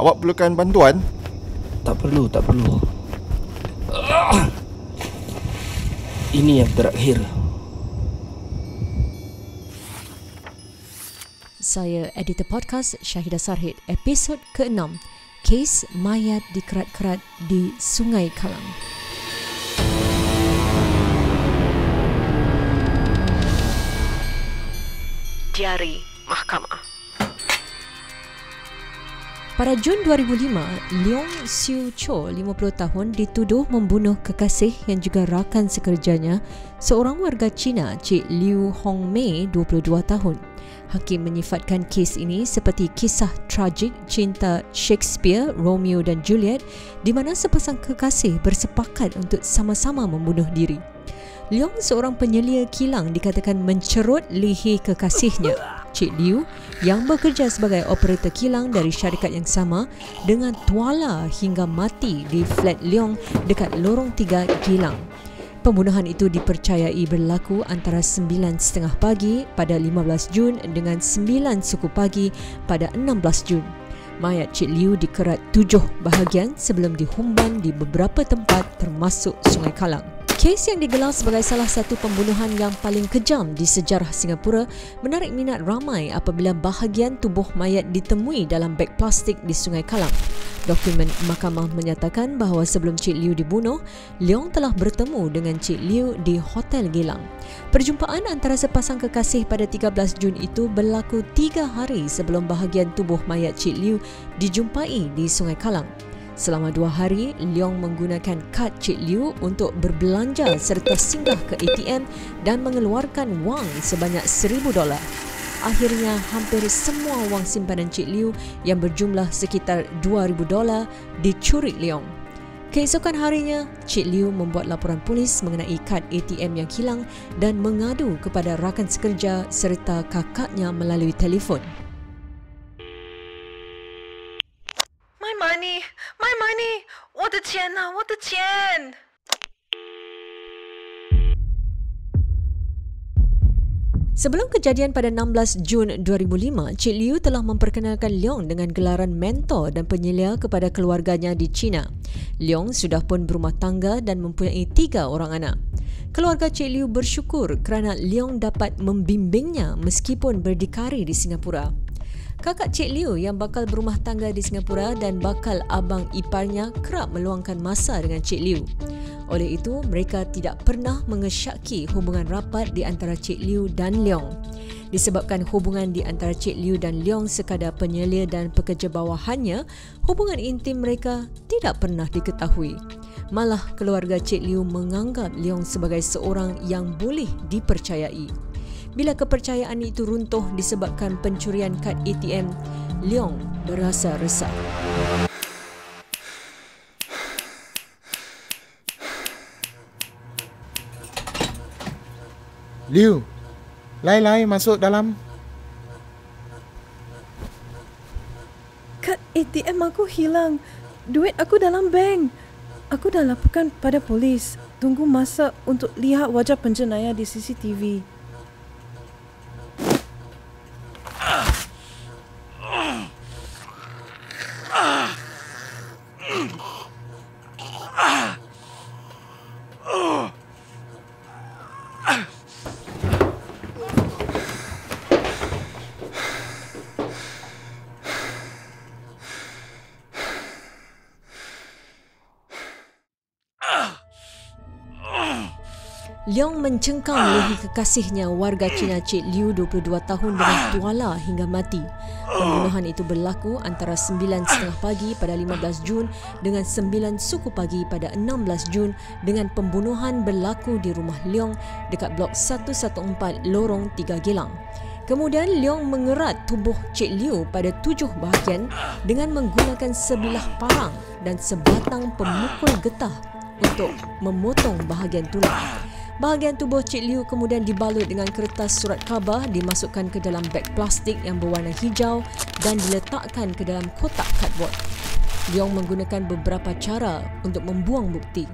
Awak perlukan bantuan? Tak perlu. Ini yang terakhir. Saya editor podcast Syahidah Sarhid, episod ke-6, kes mayat dikerat-kerat di Sungai Kalang. Diari Mahkamah. Pada Jun 2005, Leong Siu Cho, 50 tahun, dituduh membunuh kekasih yang juga rakan sekerjanya, seorang warga Cina, Cik Liu Hong Mei, 22 tahun. Hakim menyifatkan kes ini seperti kisah tragik cinta Shakespeare, Romeo dan Juliet, di mana sepasang kekasih bersepakat untuk sama-sama membunuh diri. Leong, seorang penyelia kilang, dikatakan mencerut leher kekasihnya, Cik Liu, yang bekerja sebagai operator kilang dari syarikat yang sama, dengan tuala hingga mati di flat Leong dekat lorong 3 kilang. Pembunuhan itu dipercayai berlaku antara 9.30 pagi pada 15 Jun dengan 9 suku pagi pada 16 Jun. Mayat Cik Liu dikerat 7 bahagian sebelum dihumban di beberapa tempat termasuk Sungai Kalang. Kes yang digelar sebagai salah satu pembunuhan yang paling kejam di sejarah Singapura menarik minat ramai apabila bahagian tubuh mayat ditemui dalam beg plastik di Sungai Kalang. Dokumen mahkamah menyatakan bahawa sebelum Cik Liu dibunuh, Leong telah bertemu dengan Cik Liu di Hotel Geylang. Perjumpaan antara sepasang kekasih pada 13 Jun itu berlaku 3 hari sebelum bahagian tubuh mayat Cik Liu dijumpai di Sungai Kalang. Selama 2 hari, Leong menggunakan kad Cik Liu untuk berbelanja serta singgah ke ATM dan mengeluarkan wang sebanyak $1,000. Akhirnya, hampir semua wang simpanan Cik Liu yang berjumlah sekitar $2,000 dicuri Leong. Keesokan harinya, Cik Liu membuat laporan polis mengenai kad ATM yang hilang dan mengadu kepada rakan sekerja serta kakaknya melalui telefon. My money! 我的钱啊，我的钱! Sebelum kejadian pada 16 Jun 2005, Cik Liu telah memperkenalkan Leong dengan gelaran mentor dan penyelia kepada keluarganya di China. Leong sudah pun berumah tangga dan mempunyai 3 orang anak. Keluarga Cik Liu bersyukur kerana Leong dapat membimbingnya meskipun berdikari di Singapura. Kakak Cik Liu yang bakal berumah tangga di Singapura dan bakal abang iparnya kerap meluangkan masa dengan Cik Liu. Oleh itu, mereka tidak pernah mengesyaki hubungan rapat di antara Cik Liu dan Leong. Disebabkan hubungan di antara Cik Liu dan Leong sekadar penyelia dan pekerja bawahannya, hubungan intim mereka tidak pernah diketahui. Malah, keluarga Cik Liu menganggap Leong sebagai seorang yang boleh dipercayai. Bila kepercayaan itu runtuh disebabkan pencurian kad ATM, Leong berasa resah. Liu, lai masuk dalam. Kad ATM aku hilang. Duit aku dalam bank. Aku dah laporkan pada polis. Tunggu masa untuk lihat wajah penjenayah di CCTV. Leong mencengkam leher kekasihnya, warga Cina Cik Liu, 22 tahun, dengan tuala hingga mati. Pembunuhan itu berlaku antara 9.30 pagi pada 15 Jun dengan 9 suku pagi pada 16 Jun dengan pembunuhan berlaku di rumah Leong dekat blok 114 lorong 3 Geylang. Kemudian Leong mengerat tubuh Cik Liu pada 7 bahagian dengan menggunakan sebilah parang dan sebatang pemukul getah untuk memotong bahagian tulang. Bahagian tubuh Cik Liu kemudian dibalut dengan kertas surat khabar, dimasukkan ke dalam beg plastik yang berwarna hijau dan diletakkan ke dalam kotak kadbod. Leong menggunakan beberapa cara untuk membuang bukti.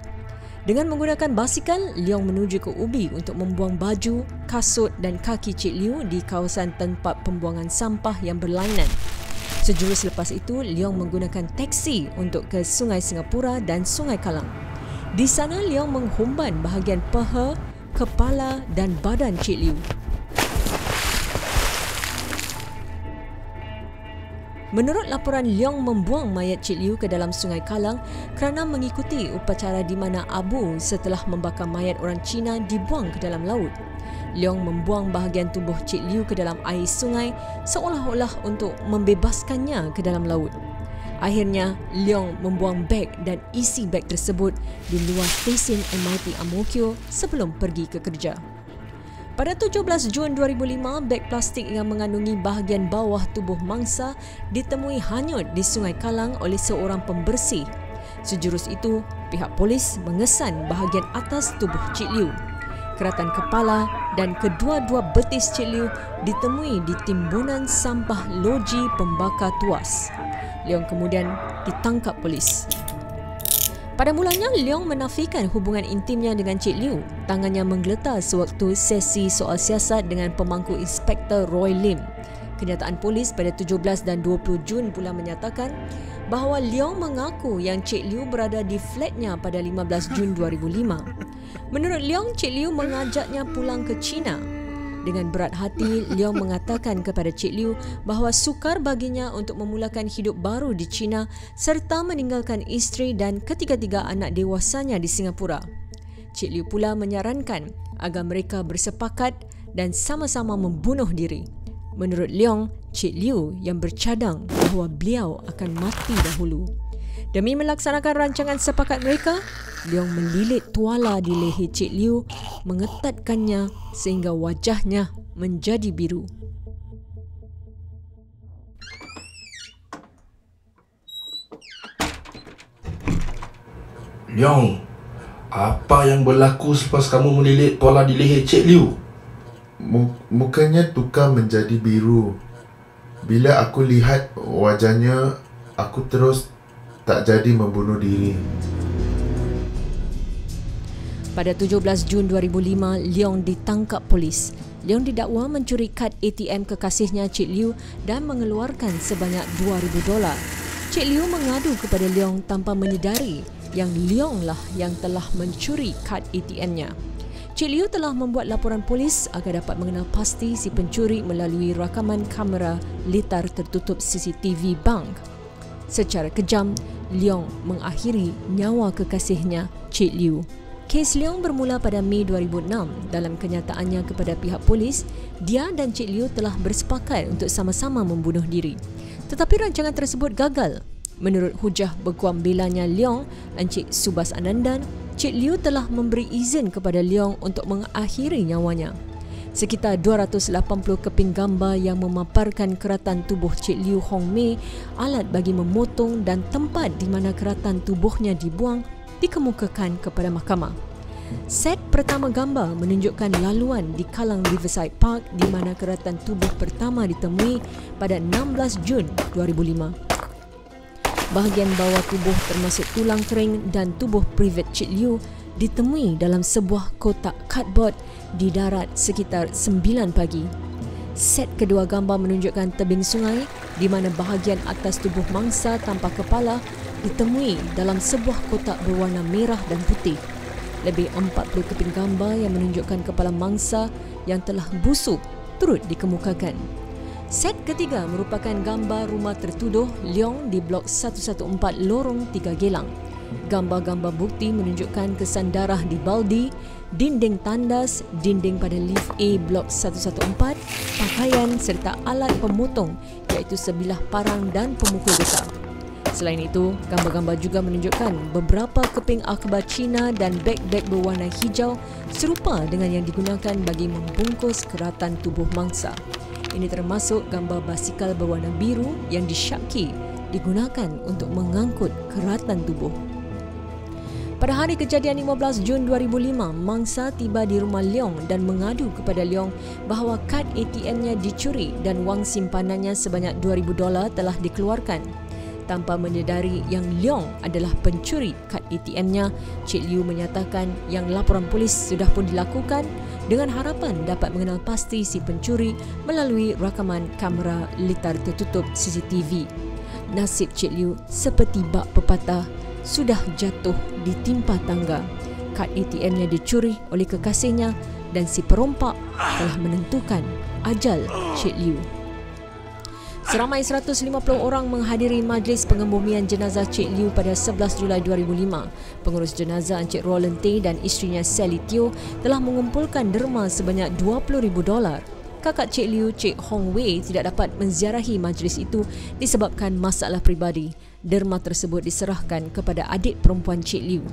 Dengan menggunakan basikal, Leong menuju ke ubi untuk membuang baju, kasut dan kaki Cik Liu di kawasan tempat pembuangan sampah yang berlainan. Sejurus lepas itu, Leong menggunakan teksi untuk ke Sungai Singapura dan Sungai Kalang. Di sana, Leong menghumban bahagian paha, kepala dan badan Cik Liew. Menurut laporan, Leong membuang mayat Cik Liew ke dalam Sungai Kalang kerana mengikuti upacara di mana abu setelah membakar mayat orang Cina dibuang ke dalam laut. Leong membuang bahagian tubuh Cik Liew ke dalam air sungai seolah-olah untuk membebaskannya ke dalam laut. Akhirnya, Leong membuang beg dan isi beg tersebut di luar stesen MRT Ang Mo Kio sebelum pergi ke kerja. Pada 17 Jun 2005, beg plastik yang mengandungi bahagian bawah tubuh mangsa ditemui hanyut di Sungai Kalang oleh seorang pembersih. Sejurus itu, pihak polis mengesan bahagian atas tubuh Cik Liew. Keratan kepala dan kedua-dua betis Cik Liew ditemui di timbunan sampah loji pembakar tuas. Leong kemudian ditangkap polis. Pada mulanya, Leong menafikan hubungan intimnya dengan Cik Liew. Tangannya menggeletar sewaktu sesi soal siasat dengan pemangku Inspektor Roy Lim. Kenyataan polis pada 17 dan 20 Jun pula menyatakan bahawa Leong mengaku yang Cik Liew berada di flatnya pada 15 Jun 2005. Menurut Leong, Cik Liew mengajaknya pulang ke China. Dengan berat hati, Leong mengatakan kepada Cik Liew bahawa sukar baginya untuk memulakan hidup baru di China serta meninggalkan isteri dan ketiga-tiga anak dewasanya di Singapura. Cik Liew pula menyarankan agar mereka bersepakat dan sama-sama membunuh diri. Menurut Leong, Cik Liew yang bercadang bahawa beliau akan mati dahulu. Demi melaksanakan rancangan sepakat mereka, Leong melilit tuala di leher Cik Liew, mengetatkannya sehingga wajahnya menjadi biru. Leong, apa yang berlaku selepas kamu melilit tuala di leher Cik Liew? Mukanya tukar menjadi biru. Bila aku lihat wajahnya, aku terus tak jadi membunuh diri. Pada 17 Jun 2005, Leong ditangkap polis. Leong didakwa mencuri kad ATM kekasihnya Cik Liew dan mengeluarkan sebanyak $2,000. Cik Liew mengadu kepada Leong tanpa menyedari yang Leong lah yang telah mencuri kad ATM-nya. Cik Liew telah membuat laporan polis agar dapat mengenal pasti si pencuri melalui rakaman kamera litar tertutup CCTV bank. Secara kejam, Leong mengakhiri nyawa kekasihnya Cik Liew. Kes Leong bermula pada Mei 2006. Dalam kenyataannya kepada pihak polis, dia dan Cik Liew telah bersepakat untuk sama-sama membunuh diri. Tetapi rancangan tersebut gagal. Menurut hujah berkuam belanya Leong, Encik Subas Anandan, Cik Liew telah memberi izin kepada Leong untuk mengakhiri nyawanya. Sekitar 280 keping gambar yang memaparkan keratan tubuh Cik Liew Hong Mei, alat bagi memotong dan tempat di mana keratan tubuhnya dibuang, dikemukakan kepada mahkamah. Set pertama gambar menunjukkan laluan di Kalang Riverside Park di mana keratan tubuh pertama ditemui pada 16 Jun 2005. Bahagian bawah tubuh termasuk tulang kering dan tubuh privat Cik Liew ditemui dalam sebuah kotak cardboard di darat sekitar 9 pagi. Set kedua gambar menunjukkan tebing sungai di mana bahagian atas tubuh mangsa tanpa kepala ditemui dalam sebuah kotak berwarna merah dan putih. Lebih 40 keping gambar yang menunjukkan kepala mangsa yang telah busuk turut dikemukakan. Set ketiga merupakan gambar rumah tertuduh Leong di Blok 114 Lorong 3 Gelang. Gambar-gambar bukti menunjukkan kesan darah di baldi, dinding tandas, dinding pada lift A Blok 114, pakaian serta alat pemotong iaitu sebilah parang dan pemukul getah. Selain itu, gambar-gambar juga menunjukkan beberapa keping akhbar Cina dan beg-beg berwarna hijau serupa dengan yang digunakan bagi membungkus keratan tubuh mangsa. Ini termasuk gambar basikal berwarna biru yang disyaki digunakan untuk mengangkut keratan tubuh. Pada hari kejadian 15 Jun 2005, mangsa tiba di rumah Leong dan mengadu kepada Leong bahawa kad ATM-nya dicuri dan wang simpanannya sebanyak $2,000 telah dikeluarkan. Tanpa menyedari yang Leong adalah pencuri kad ATM-nya, Cik Liu menyatakan yang laporan polis sudah pun dilakukan dengan harapan dapat mengenal pasti si pencuri melalui rakaman kamera litar tertutup CCTV. Nasib Cik Liu seperti bak pepatah, sudah jatuh ditimpa tangga. Kad ATM-nya dicuri oleh kekasihnya dan si perompak telah menentukan ajal Cik Liu. Seramai 150 orang menghadiri majlis pengebumian jenazah Cik Liu pada 11 Julai 2005. Pengurus jenazah Encik Roland Tay dan isterinya Sally Teo telah mengumpulkan derma sebanyak $20,000. Kakak Cik Liu, Cik Hong Wei, tidak dapat menziarahi majlis itu disebabkan masalah peribadi. Derma tersebut diserahkan kepada adik perempuan Cik Liu.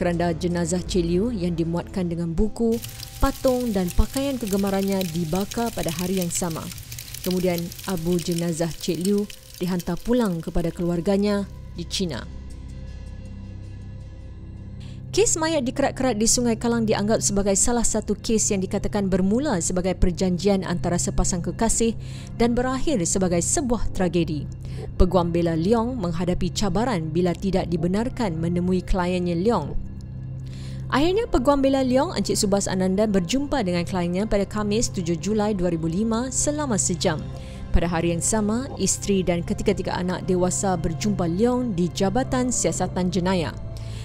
Keranda jenazah Cik Liu yang dimuatkan dengan buku, patung dan pakaian kegemarannya dibakar pada hari yang sama. Kemudian abu jenazah Cik Liu dihantar pulang kepada keluarganya di China. Kes mayat di kerat-kerat di Sungai Kalang dianggap sebagai salah satu kes yang dikatakan bermula sebagai perjanjian antara sepasang kekasih dan berakhir sebagai sebuah tragedi. Peguam bela Leong menghadapi cabaran bila tidak dibenarkan menemui kliennya Leong. Akhirnya Peguam bela Leong, Encik Subhas Anandan, berjumpa dengan kliennya pada Khamis 7 Julai 2005 selama sejam. Pada hari yang sama, isteri dan ketiga-tiga anak dewasa berjumpa Leong di Jabatan Siasatan Jenayah.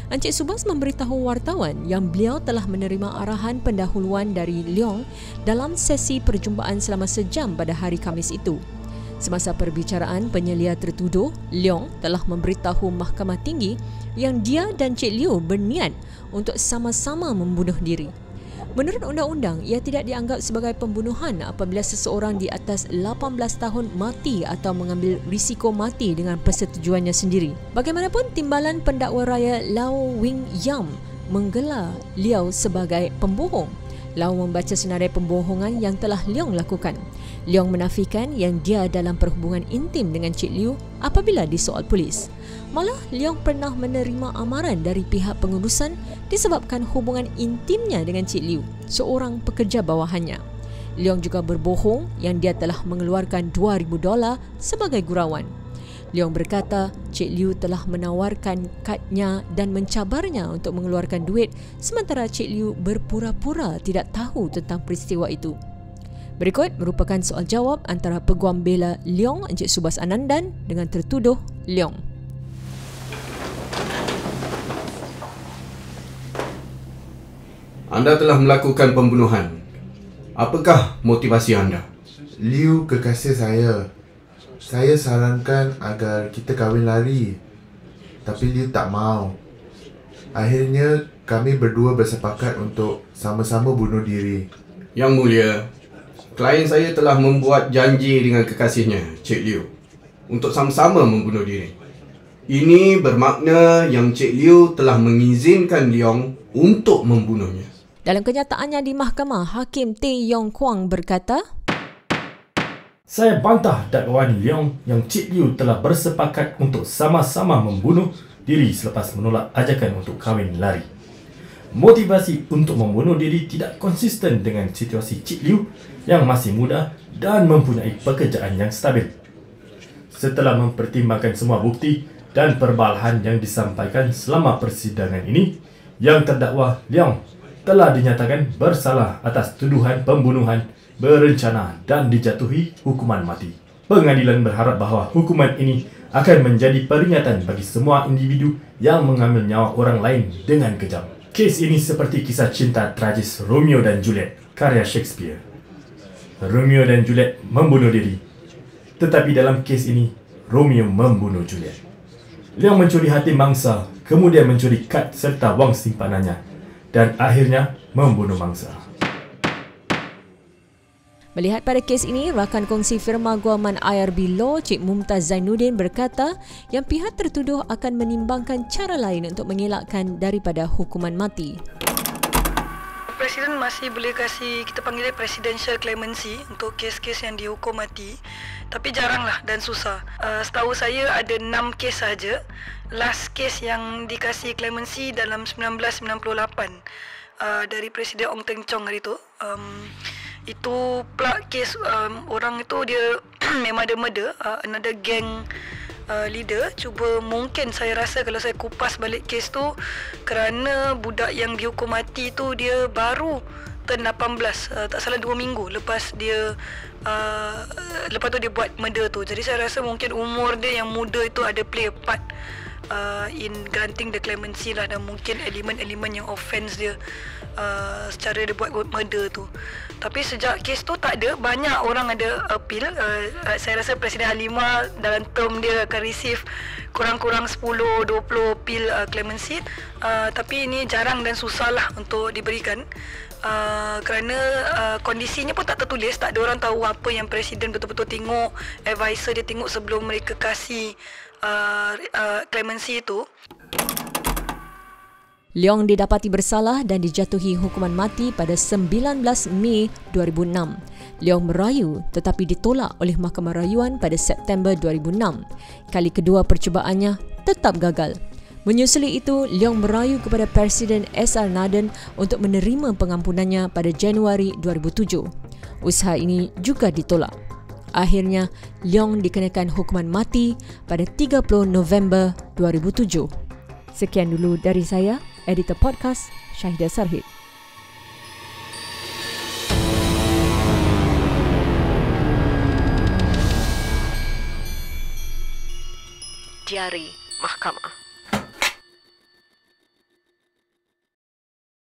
Encik Subhas memberitahu wartawan yang beliau telah menerima arahan pendahuluan dari Leong dalam sesi perjumpaan selama sejam pada hari Khamis itu. Semasa perbicaraan penyelia tertuduh, Leong telah memberitahu Mahkamah Tinggi yang dia dan Cik Liu berniat untuk sama-sama membunuh diri. Menurut undang-undang, ia tidak dianggap sebagai pembunuhan apabila seseorang di atas 18 tahun mati atau mengambil risiko mati dengan persetujuannya sendiri. Bagaimanapun, timbalan pendakwa raya Lau Wing Yam menggelar Liu sebagai pembohong. Lau membaca senarai pembohongan yang telah Leong lakukan. Leong menafikan yang dia dalam perhubungan intim dengan Cik Liu apabila disoal polis. Malah, Leong pernah menerima amaran dari pihak pengurusan disebabkan hubungan intimnya dengan Cik Liu, seorang pekerja bawahannya. Leong juga berbohong yang dia telah mengeluarkan $2,000 sebagai gurauan. Leong berkata Cik Liu telah menawarkan kadnya dan mencabarnya untuk mengeluarkan duit sementara Cik Liu berpura-pura tidak tahu tentang peristiwa itu. Berikut merupakan soal jawab antara Peguam bela Leong, Encik Subhas Anandan, dengan tertuduh Leong. Anda telah melakukan pembunuhan. Apakah motivasi anda? Liu kekasih saya. Saya sarankan agar kita kahwin lari. Tapi Liu tak mau. Akhirnya kami berdua bersepakat untuk sama-sama bunuh diri. Yang Mulia, klien saya telah membuat janji dengan kekasihnya, Cik Liu, untuk sama-sama membunuh diri. Ini bermakna yang Cik Liu telah mengizinkan Leong untuk membunuhnya. Dalam kenyataannya di mahkamah, Hakim Tay Yong Kwang berkata, Saya bantah dakwaan Leong yang Cik Liu telah bersepakat untuk sama-sama membunuh diri selepas menolak ajakan untuk kahwin lari. Motivasi untuk membunuh diri tidak konsisten dengan situasi Cik Liu yang masih muda dan mempunyai pekerjaan yang stabil. Setelah mempertimbangkan semua bukti dan perbalahan yang disampaikan selama persidangan ini, yang terdakwa Leong telah dinyatakan bersalah atas tuduhan pembunuhan berencana dan dijatuhi hukuman mati. Pengadilan berharap bahawa hukuman ini akan menjadi peringatan bagi semua individu yang mengambil nyawa orang lain dengan kejam. Kes ini seperti kisah cinta tragis Romeo dan Juliet, karya Shakespeare. Romeo dan Juliet membunuh diri, tetapi dalam kes ini, Romeo membunuh Juliet. Leong mencuri hati mangsa, kemudian mencuri kad serta wang simpanannya, dan akhirnya membunuh mangsa. Melihat pada kes ini, rakan kongsi firma guaman IRB Law, Cik Mumtaz Zainuddin berkata yang pihak tertuduh akan menimbangkan cara lain untuk mengelakkan daripada hukuman mati. Presiden masih boleh kasih, kita panggil dia presidential clemency untuk kes-kes yang dihukum mati. Tapi jaranglah dan susah. Setahu saya ada 6 kes saja. Last kes yang dikasih clemency dalam 1998 dari Presiden Ong Teng Cheong hari tu. Itu pula kes orang itu dia memang ada murder, another gang leader cuba, mungkin saya rasa kalau saya kupas balik kes tu, kerana budak yang dihukum mati tu dia baru turn 18, tak salah 2 minggu lepas dia lepas tu dia buat murder tu. Jadi saya rasa mungkin umur dia yang muda itu ada play a part in granting the clemency lah, dan mungkin elemen-elemen yang offence dia secara dia buat murder tu. Tapi sejak kes tu tak ada, banyak orang ada appeal. Saya rasa Presiden Halimah dalam term dia akan receive kurang-kurang 10-20 appeal clemency, tapi ini jarang dan susah lah untuk diberikan. Kerana kondisinya pun tak tertulis, tak ada orang tahu apa yang Presiden betul-betul tengok, advisor dia tengok sebelum mereka kasih clemency itu. Leong didapati bersalah dan dijatuhi hukuman mati pada 19 Mei 2006. Leong merayu tetapi ditolak oleh Mahkamah Rayuan pada September 2006. Kali kedua percubaannya tetap gagal. Menyusuli itu, Leong merayu kepada Presiden SR Nathan untuk menerima pengampunannya pada Januari 2007. Usaha ini juga ditolak. Akhirnya, Leong dikenakan hukuman mati pada 30 November 2007. Sekian dulu dari saya, editor podcast Syahidah Sarhid. Diari Mahkamah.